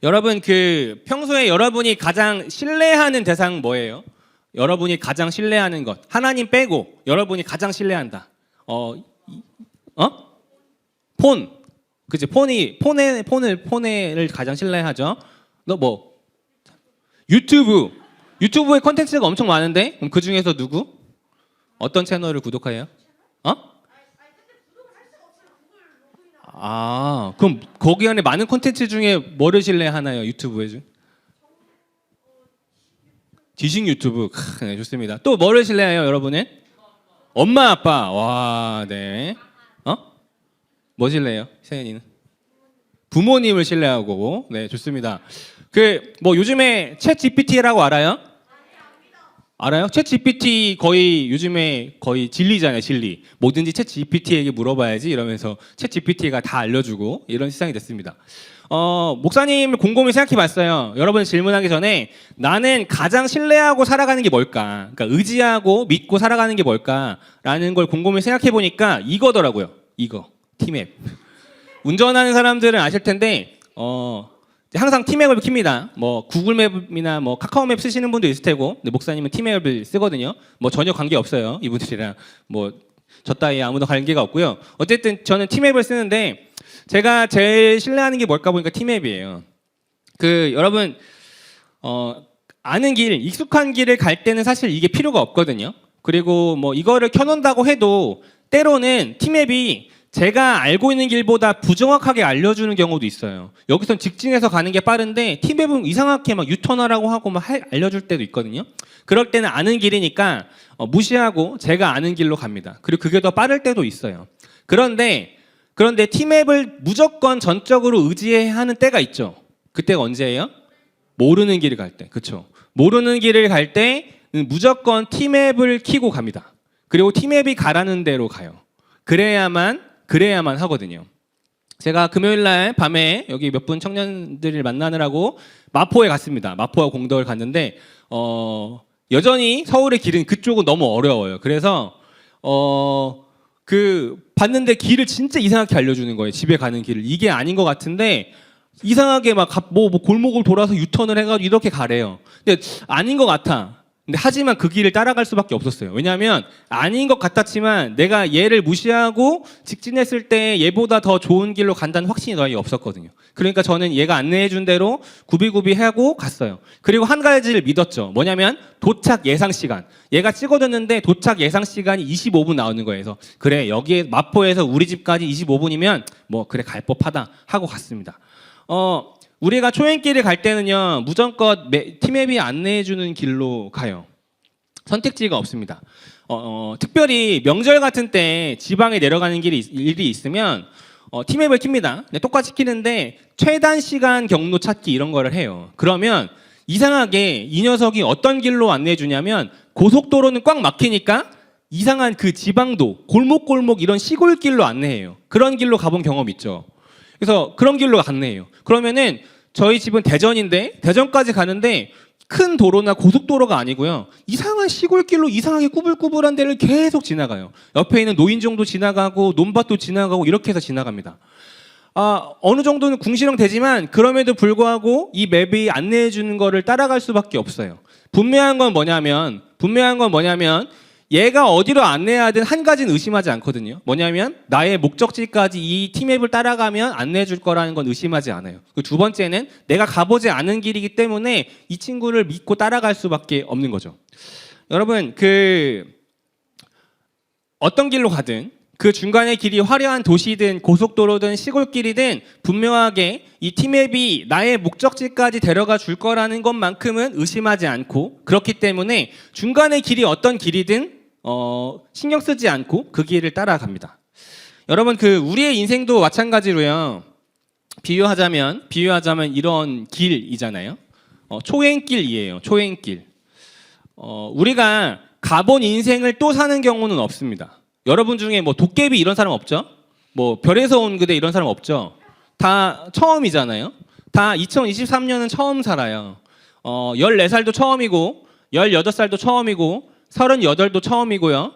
여러분 그 평소에 여러분이 가장 신뢰하는 대상 뭐예요? 여러분이 가장 신뢰하는 것. 하나님 빼고 여러분이 가장 신뢰한다. 폰. 그치? 폰을 가장 신뢰하죠. 너 뭐? 유튜브. 유튜브에 콘텐츠가 엄청 많은데 그럼 그 중에서 누구? 어떤 채널을 구독해요? 그럼 거기 안에 많은 콘텐츠 중에 뭐를 신뢰하나요? 유튜브에 중? 지식 유튜브. 네, 좋습니다. 또 뭐를 신뢰해요, 여러분은? 엄마, 아빠. 와, 네. 뭐 신뢰해요, 세연이는? 부모님을 신뢰하고. 네, 좋습니다. 그 뭐 요즘에 챗 GPT라고 알아요? 알아요? 챗 GPT 거의 요즘에 거의 진리잖아요, 진리. 뭐든지 챗 GPT에게 물어봐야지 이러면서 챗 GPT가 다 알려주고 이런 세상이 됐습니다. 목사님을 곰곰이 생각해봤어요. 여러분 질문하기 전에 나는 가장 신뢰하고 살아가는 게 뭘까? 그러니까 의지하고 믿고 살아가는 게 뭘까라는 걸 곰곰이 생각해보니까 이거더라고요. 이거 티맵. 운전하는 사람들은 아실 텐데 항상 티맵을 킵니다. 뭐 구글맵이나 뭐 카카오맵 쓰시는 분도 있을 테고, 근데 목사님은 티맵을 쓰거든요. 뭐 전혀 관계 없어요. 이분들이랑 뭐 저 따위에 아무도 관계가 없고요. 어쨌든 저는 티맵을 쓰는데 제가 제일 신뢰하는 게 뭘까 보니까 티맵이에요. 그 여러분 아는 길, 익숙한 길을 갈 때는 사실 이게 필요가 없거든요. 그리고 뭐 이거를 켜놓는다고 해도 때로는 티맵이 제가 알고 있는 길보다 부정확하게 알려주는 경우도 있어요. 여기선 직진해서 가는 게 빠른데 티맵은 이상하게 막 유턴하라고 하고 막 알려줄 때도 있거든요. 그럴 때는 아는 길이니까 무시하고 제가 아는 길로 갑니다. 그리고 그게 더 빠를 때도 있어요. 그런데 티맵을 무조건 전적으로 의지해야 하는 때가 있죠. 그때가 언제예요? 모르는 길을 갈 때. 그렇죠? 모르는 길을 갈 때 무조건 티맵을 켜고 갑니다. 그리고 티맵이 가라는 대로 가요. 그래야만 하거든요. 제가 금요일 날 밤에 여기 몇 분 청년들을 만나느라고 마포에 갔습니다. 마포와 공덕을 갔는데 여전히 서울의 길은 그쪽은 너무 어려워요. 그래서 봤는데 길을 진짜 이상하게 알려주는 거예요. 집에 가는 길을. 이게 아닌 것 같은데 이상하게 막 골목을 돌아서 유턴을 해가지고 이렇게 가래요. 근데 아닌 것 같아. 근데 하지만 그 길을 따라갈 수밖에 없었어요. 왜냐하면 아닌 것 같았지만 내가 얘를 무시하고 직진했을 때 얘보다 더 좋은 길로 간다는 확신이 너희 없었거든요. 그러니까 저는 얘가 안내해준 대로 구비구비 하고 갔어요. 그리고 한 가지를 믿었죠. 뭐냐면 도착 예상 시간. 얘가 찍어줬는데 도착 예상 시간이 25분 나오는 거예요. 그래서 그래 여기에 마포에서 우리 집까지 25분이면 뭐 그래 갈 법하다 하고 갔습니다. 우리가 초행길을 갈 때는요 무조건 티맵이 안내해주는 길로 가요. 선택지가 없습니다. 특별히 명절 같은 때 지방에 내려가는 일이 있으면 티맵을 킵니다. 똑같이 키는데 최단 시간 경로 찾기 이런 거를 해요. 그러면 이상하게 이 녀석이 어떤 길로 안내해주냐면 고속도로는 꽉 막히니까 이상한 그 지방도 골목골목 이런 시골길로 안내해요. 그런 길로 가본 경험 있죠. 그래서 그런 길로 안내해요. 그러면은 저희 집은 대전인데 대전까지 가는데 큰 도로나 고속도로가 아니고요. 이상한 시골길로 이상하게 꾸불꾸불한 데를 계속 지나가요. 옆에 있는 노인정도 지나가고 논밭도 지나가고 이렇게 해서 지나갑니다. 어느 정도는 궁시렁 되지만 그럼에도 불구하고 이 맵이 안내해 주는 거를 따라갈 수밖에 없어요. 분명한 건 뭐냐면 얘가 어디로 안내하든 한 가지는 의심하지 않거든요. 뭐냐면 나의 목적지까지 이 티맵을 따라가면 안내해 줄 거라는 건 의심하지 않아요. 두 번째는 내가 가보지 않은 길이기 때문에 이 친구를 믿고 따라갈 수밖에 없는 거죠. 여러분 어떤 길로 가든 그 중간의 길이 화려한 도시든 고속도로든 시골길이든 분명하게 이 티맵이 나의 목적지까지 데려가 줄 거라는 것만큼은 의심하지 않고, 그렇기 때문에 중간의 길이 어떤 길이든 신경 쓰지 않고 그 길을 따라갑니다. 여러분 우리의 인생도 마찬가지로요. 비유하자면 이런 길이잖아요. 초행길이에요. 초행길. 우리가 가본 인생을 또 사는 경우는 없습니다. 여러분 중에 뭐 도깨비 이런 사람 없죠? 뭐 별에서 온 그대 이런 사람 없죠? 다 처음이잖아요. 다 2023년은 처음 살아요. 14살도 처음이고 18살도 처음이고 38도 처음이고요.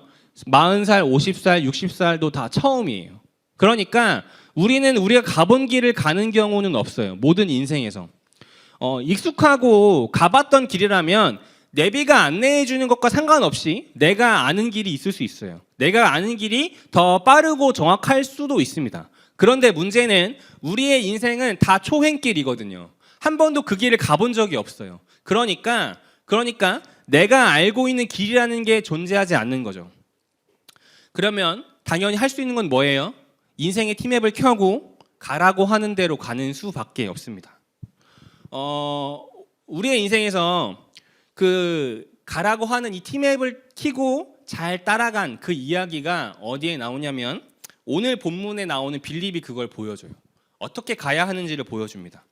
40살, 50살, 60살도 다 처음이에요. 그러니까 우리가 가본 길을 가는 경우는 없어요. 모든 인생에서. 익숙하고 가봤던 길이라면 내비가 안내해 주는 것과 상관없이 내가 아는 길이 있을 수 있어요. 내가 아는 길이 더 빠르고 정확할 수도 있습니다. 그런데 문제는 우리의 인생은 다 초행길이거든요. 한 번도 그 길을 가본 적이 없어요. 그러니까 내가 알고 있는 길이라는 게 존재하지 않는 거죠. 그러면 당연히 할 수 있는 건 뭐예요? 인생의 티맵을 켜고 가라고 하는 대로 가는 수밖에 없습니다. 우리의 인생에서 그 가라고 하는 이 티맵을 켜고 잘 따라간 그 이야기가 어디에 나오냐면 오늘 본문에 나오는 빌립이 그걸 보여줘요. 어떻게 가야 하는지를 보여줍니다.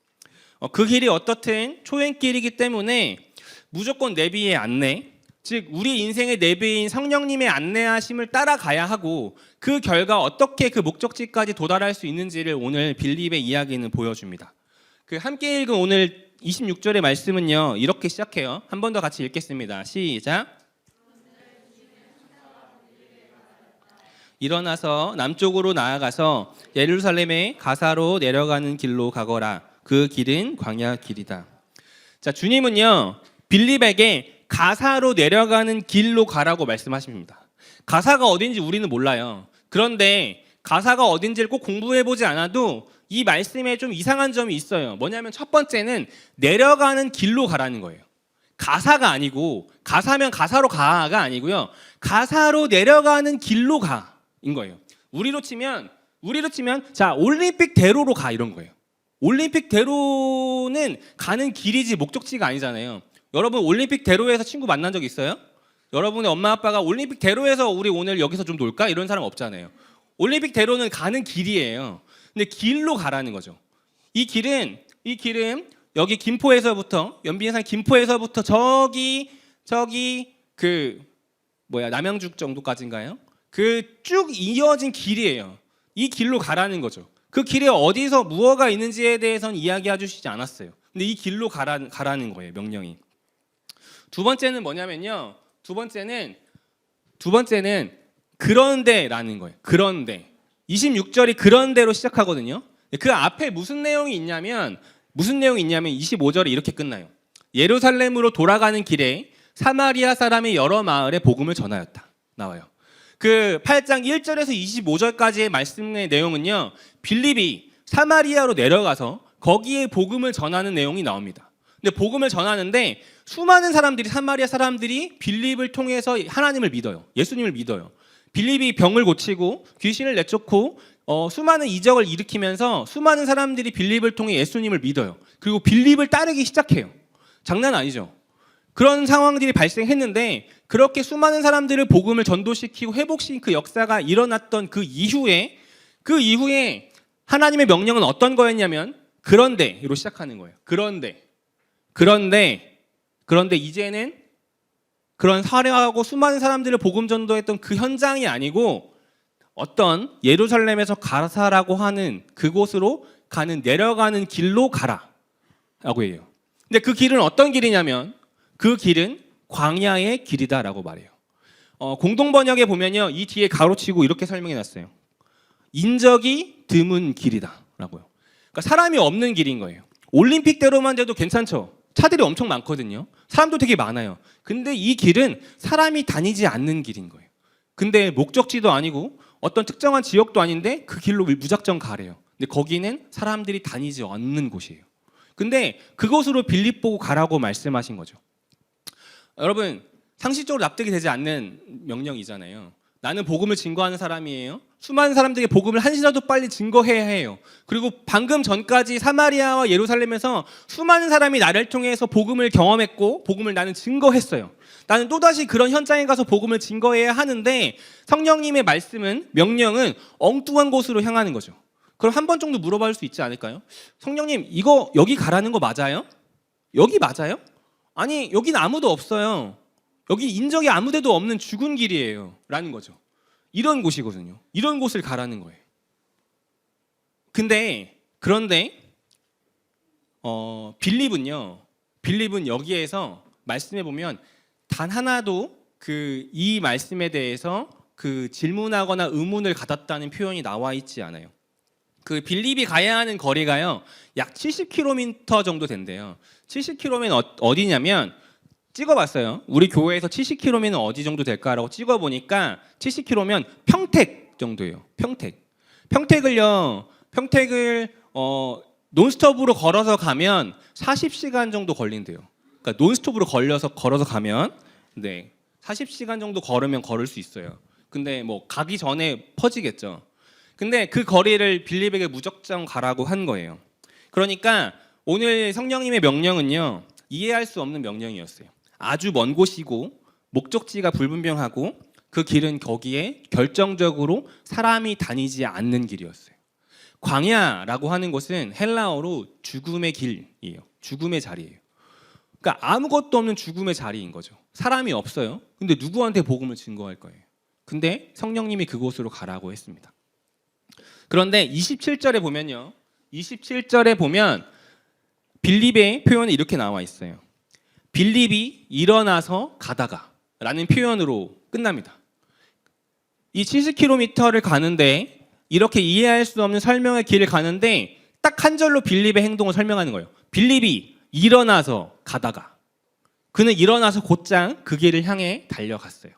그 길이 어떻든 초행길이기 때문에 무조건 내비의 안내, 즉 우리 인생의 내비인 성령님의 안내하심을 따라가야 하고 그 결과 어떻게 그 목적지까지 도달할 수 있는지를 오늘 빌립의 이야기는 보여줍니다. 그 함께 읽은 오늘 26절의 말씀은요 이렇게 시작해요. 한 번 더 같이 읽겠습니다. 시작. 일어나서 남쪽으로 나아가서 예루살렘의 가사로 내려가는 길로 가거라. 그 길은 광야 길이다. 자, 주님은요 빌립에게 가사로 내려가는 길로 가라고 말씀하십니다. 가사가 어딘지 우리는 몰라요. 그런데 가사가 어딘지를 꼭 공부해보지 않아도 이 말씀에 좀 이상한 점이 있어요. 뭐냐면 첫 번째는 내려가는 길로 가라는 거예요. 가사가 아니고 가사면 가사로 가가 아니고요. 가사로 내려가는 길로 가인 거예요. 우리로 치면 자 올림픽 대로로 가 이런 거예요. 올림픽 대로는 가는 길이지 목적지가 아니잖아요. 여러분 올림픽 대로에서 친구 만난 적 있어요? 여러분의 엄마 아빠가 올림픽 대로에서 우리 오늘 여기서 좀 놀까? 이런 사람 없잖아요. 올림픽 대로는 가는 길이에요. 근데 길로 가라는 거죠. 이 길은 여기 김포에서부터 연비산 김포에서부터 저기 남양주 정도까지인가요? 그 쭉 이어진 길이에요. 이 길로 가라는 거죠. 그 길에 어디서 무엇가 있는지에 대해서는 이야기해 주시지 않았어요. 근데 이 길로 가라는 거예요, 명령이. 두 번째는 뭐냐면요. 두 번째는 그런데라는 거예요. 그런데 26절이 그런데로 시작하거든요. 그 앞에 무슨 내용이 있냐면 25절이 이렇게 끝나요. 예루살렘으로 돌아가는 길에 사마리아 사람의 여러 마을에 복음을 전하였다. 나와요. 그 8장 1절에서 25절까지의 말씀의 내용은요. 빌립이 사마리아로 내려가서 거기에 복음을 전하는 내용이 나옵니다. 근데 복음을 전하는데 수많은 사람들이 사마리아 사람들이 빌립을 통해서 하나님을 믿어요. 예수님을 믿어요. 빌립이 병을 고치고 귀신을 내쫓고 수많은 이적을 일으키면서 수많은 사람들이 빌립을 통해 예수님을 믿어요. 그리고 빌립을 따르기 시작해요. 장난 아니죠. 그런 상황들이 발생했는데 그렇게 수많은 사람들을 복음을 전도시키고 회복시킨 그 역사가 일어났던 그 이후에 하나님의 명령은 어떤 거였냐면 그런데로 시작하는 거예요. 그런데 이제는 그런 사례하고 수많은 사람들을 복음 전도했던 그 현장이 아니고 어떤 예루살렘에서 가사라고 하는 그곳으로 가는 내려가는 길로 가라라고 해요. 근데 그 길은 어떤 길이냐면 그 길은 광야의 길이다라고 말해요. 공동 번역에 보면요, 이 뒤에 가로치고 이렇게 설명해놨어요. 인적이 드문 길이다라고요. 그러니까 사람이 없는 길인 거예요. 올림픽대로만 돼도 괜찮죠. 차들이 엄청 많거든요. 사람도 되게 많아요. 근데 이 길은 사람이 다니지 않는 길인 거예요. 근데 목적지도 아니고 어떤 특정한 지역도 아닌데 그 길로 무작정 가래요. 근데 거기는 사람들이 다니지 않는 곳이에요. 근데 그곳으로 빌립 보고 가라고 말씀하신 거죠. 여러분, 상식적으로 납득이 되지 않는 명령이잖아요. 나는 복음을 증거하는 사람이에요. 수많은 사람들에게 복음을 한시라도 빨리 증거해야 해요. 그리고 방금 전까지 사마리아와 예루살렘에서 수많은 사람이 나를 통해서 복음을 경험했고 복음을 나는 증거했어요. 나는 또다시 그런 현장에 가서 복음을 증거해야 하는데 성령님의 명령은 엉뚱한 곳으로 향하는 거죠. 그럼 한 번 정도 물어볼 수 있지 않을까요? 성령님, 이거 여기 가라는 거 맞아요? 여기 맞아요? 아니, 여기는 아무도 없어요. 여기 인적이 아무 데도 없는 죽은 길이에요. 라는 거죠. 이런 곳이거든요. 이런 곳을 가라는 거예요. 그런데 빌립은 여기에서 말씀해 보면 단 하나도 이 말씀에 대해서 질문하거나 의문을 가졌다는 표현이 나와 있지 않아요. 그 빌립이 가야 하는 거리가요 약 70km 정도 된대요. 70km면 어디냐면 찍어봤어요. 우리 교회에서 70km면 어디 정도 될까라고 찍어보니까 70km면 평택 정도예요. 평택을 논스톱으로 걸어서 가면 40시간 정도 걸린대요. 그러니까 논스톱으로 걸어서 가면 40시간 정도 걸을 수 있어요. 근데 뭐 가기 전에 퍼지겠죠. 근데 그 거리를 빌립에게 무작정 가라고 한 거예요. 그러니까 오늘 성령님의 명령은요 이해할 수 없는 명령이었어요. 아주 먼 곳이고 목적지가 불분명하고 그 길은 거기에 결정적으로 사람이 다니지 않는 길이었어요. 광야라고 하는 것은 헬라어로 죽음의 길이에요. 죽음의 자리예요. 그러니까 아무것도 없는 죽음의 자리인 거죠. 사람이 없어요. 근데 누구한테 복음을 증거할 거예요? 근데 성령님이 그곳으로 가라고 했습니다. 그런데 27절에 보면요. 27절에 보면 빌립의 표현이 이렇게 나와 있어요. 빌립이 일어나서 가다가 라는 표현으로 끝납니다. 이 70km를 가는데 이렇게 이해할 수 없는 설명의 길을 가는데 딱 한 절로 빌립의 행동을 설명하는 거예요. 빌립이 일어나서 가다가 그는 일어나서 곧장 그 길을 향해 달려갔어요.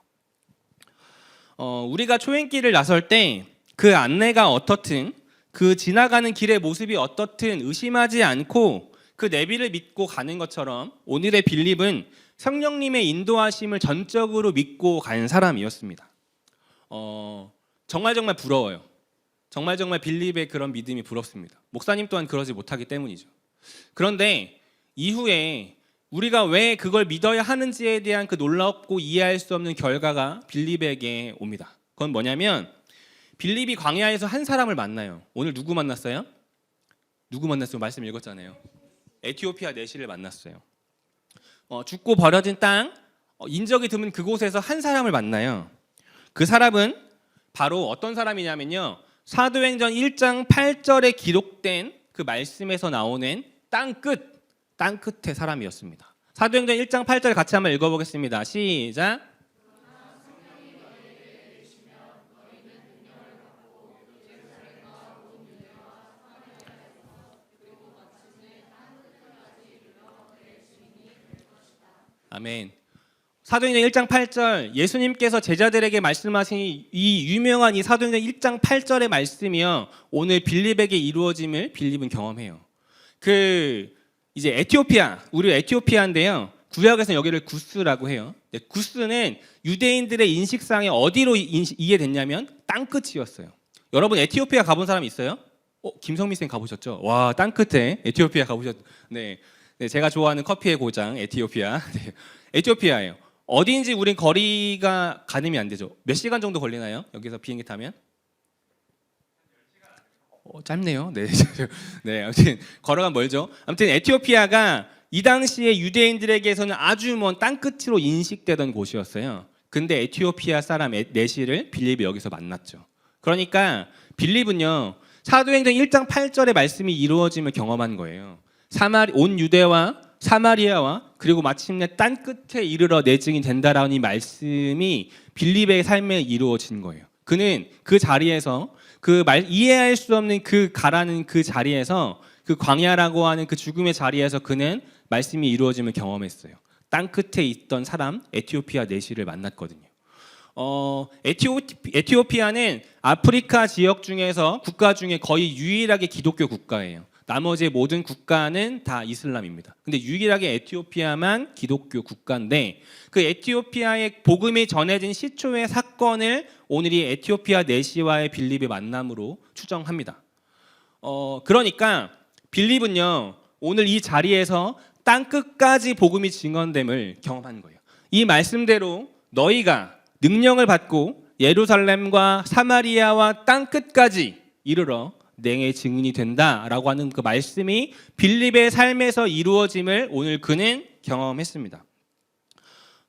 우리가 초행길을 나설 때 그 안내가 어떻든 그 지나가는 길의 모습이 어떻든 의심하지 않고 그 내비를 믿고 가는 것처럼 오늘의 빌립은 성령님의 인도하심을 전적으로 믿고 간 사람이었습니다. 정말 부러워요. 정말 빌립의 그런 믿음이 부럽습니다. 목사님 또한 그러지 못하기 때문이죠. 그런데 이후에 우리가 왜 그걸 믿어야 하는지에 대한 그 놀랍고 이해할 수 없는 결과가 빌립에게 옵니다. 그건 뭐냐면 빌립이 광야에서 한 사람을 만나요. 오늘 누구 만났어요? 말씀 읽었잖아요. 에티오피아 내시를 만났어요. 죽고 버려진 땅, 인적이 드문 그곳에서 한 사람을 만나요. 그 사람은 바로 어떤 사람이냐면요. 사도행전 1장 8절에 기록된 그 말씀에서 나오는 땅끝의 사람이었습니다. 사도행전 1장 8절 같이 한번 읽어보겠습니다. 시작. 아멘. 사도행전 1장 8절 예수님께서 제자들에게 말씀하신 이 유명한 이 사도행전 1장 8절의 말씀이요. 오늘 빌립에게 이루어짐을 빌립은 경험해요. 이제 우리 에티오피아인데요. 구약에서는 여기를 구스라고 해요. 구스는 유대인들의 인식상에 어디로 이해됐냐면 땅끝이었어요. 여러분 에티오피아 가본 사람 있어요? 김성민 쌤 가보셨죠? 와, 땅끝에 에티오피아 가보셨. 네, 제가 좋아하는 커피의 고장 에티오피아. 네, 에티오피아예요. 어디인지 우린 거리가 가늠이 안 되죠. 몇 시간 정도 걸리나요? 여기서 비행기 타면? 짧네요. 네, 아무튼 걸어가면 멀죠. 아무튼 에티오피아가 이 당시에 유대인들에게서는 아주 먼 땅끝으로 인식되던 곳이었어요. 근데 에티오피아 사람 내시를 빌립이 여기서 만났죠. 그러니까 빌립은요. 사도행전 1장 8절의 말씀이 이루어짐을 경험한 거예요. 온 유대와 사마리아와 그리고 마침내 땅끝에 이르러 내 증인이 된다라는 이 말씀이 빌립의 삶에 이루어진 거예요. 그는 그 자리에서 이해할 수 없는 가라는 그 자리에서 그 광야라고 하는 그 죽음의 자리에서 그는 말씀이 이루어짐을 경험했어요. 땅끝에 있던 사람 에티오피아 내시를 만났거든요. 에티오피아는 아프리카 지역 중에서 국가 중에 거의 유일하게 기독교 국가예요. 나머지 모든 국가는 다 이슬람입니다. 근데 유일하게 에티오피아만 기독교 국가인데 그 에티오피아의 복음이 전해진 시초의 사건을 오늘이 에티오피아 내시와의 빌립의 만남으로 추정합니다. 그러니까 빌립은요 오늘 이 자리에서 땅끝까지 복음이 증언됨을 경험한 거예요. 이 말씀대로 너희가 능력을 받고 예루살렘과 사마리아와 땅끝까지 이르러 내 증인이 된다라고 하는 그 말씀이 빌립의 삶에서 이루어짐을 오늘 그는 경험했습니다.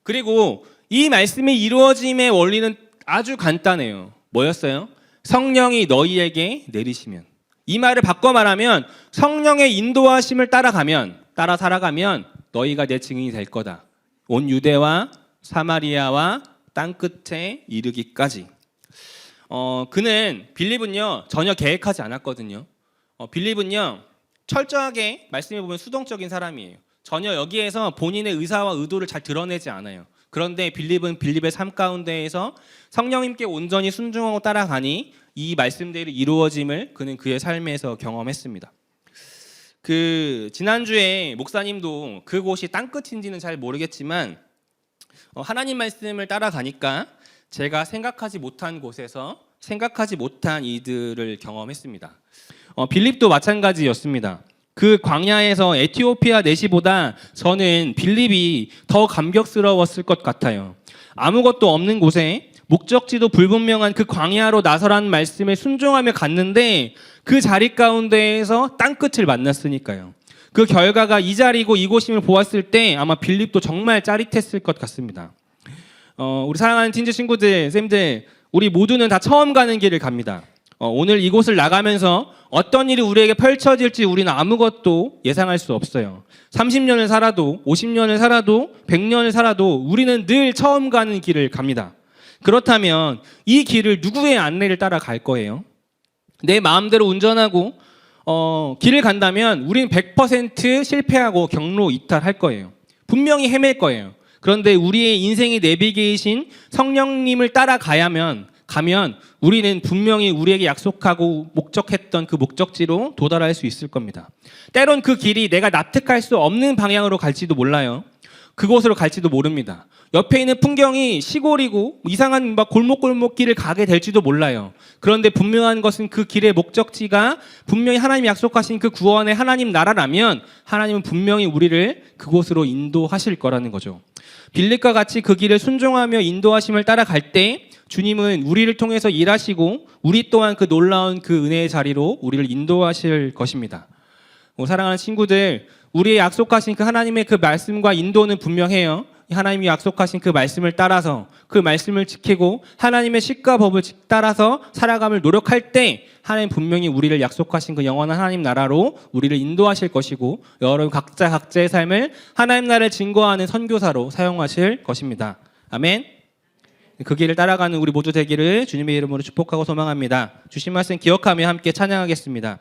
그리고 이 말씀이 이루어짐의 원리는 아주 간단해요. 뭐였어요? 성령이 너희에게 내리시면. 이 말을 바꿔 말하면 성령의 인도하심을 따라 살아가면 너희가 내 증인이 될 거다. 온 유대와 사마리아와 땅끝에 이르기까지. 빌립은요 전혀 계획하지 않았거든요. 빌립은요 철저하게 말씀해 보면 수동적인 사람이에요. 전혀 여기에서 본인의 의사와 의도를 잘 드러내지 않아요. 그런데 빌립은 빌립의 삶 가운데에서 성령님께 온전히 순종하고 따라가니 이 말씀대로 이루어짐을 그는 그의 삶에서 경험했습니다. 지난주에 목사님도 그곳이 땅끝인지는 잘 모르겠지만 하나님 말씀을 따라가니까 제가 생각하지 못한 곳에서 생각하지 못한 이들을 경험했습니다. 빌립도 마찬가지였습니다. 그 광야에서 에티오피아 내시보다 저는 빌립이 더 감격스러웠을 것 같아요. 아무것도 없는 곳에 목적지도 불분명한 그 광야로 나서라는 말씀에 순종하며 갔는데 그 자리 가운데에서 땅끝을 만났으니까요. 그 결과가 이 자리고 이곳임을 보았을 때 아마 빌립도 정말 짜릿했을 것 같습니다. 우리 사랑하는 친지 친구들, 쌤들, 우리 모두는 다 처음 가는 길을 갑니다. 오늘 이곳을 나가면서 어떤 일이 우리에게 펼쳐질지 우리는 아무것도 예상할 수 없어요. 30년을 살아도 50년을 살아도 100년을 살아도 우리는 늘 처음 가는 길을 갑니다. 그렇다면 이 길을 누구의 안내를 따라 갈 거예요? 내 마음대로 운전하고 길을 간다면 우리는 100% 실패하고 경로 이탈할 거예요. 분명히 헤맬 거예요. 그런데 우리의 인생의 내비게이신 성령님을 따라가면 우리는 분명히 우리에게 약속하고 목적했던 그 목적지로 도달할 수 있을 겁니다. 때론 그 길이 내가 납득할 수 없는 방향으로 갈지도 몰라요. 그곳으로 갈지도 모릅니다. 옆에 있는 풍경이 시골이고 이상한 골목골목 길을 가게 될지도 몰라요. 그런데 분명한 것은 그 길의 목적지가 분명히 하나님이 약속하신 그 구원의 하나님 나라라면 하나님은 분명히 우리를 그곳으로 인도하실 거라는 거죠. 빌립과 같이 그 길을 순종하며 인도하심을 따라갈 때 주님은 우리를 통해서 일하시고 우리 또한 그 놀라운 그 은혜의 자리로 우리를 인도하실 것입니다. 사랑하는 친구들, 우리의 약속하신 그 하나님의 그 말씀과 인도는 분명해요. 하나님이 약속하신 그 말씀을 따라서 그 말씀을 지키고 하나님의 식과 법을 따라서 살아감을 노력할 때 하나님 분명히 우리를 약속하신 그 영원한 하나님 나라로 우리를 인도하실 것이고 여러분 각자의 삶을 하나님 나라를 증거하는 선교사로 사용하실 것입니다. 아멘. 그 길을 따라가는 우리 모두 되기를 주님의 이름으로 축복하고 소망합니다. 주신 말씀 기억하며 함께 찬양하겠습니다.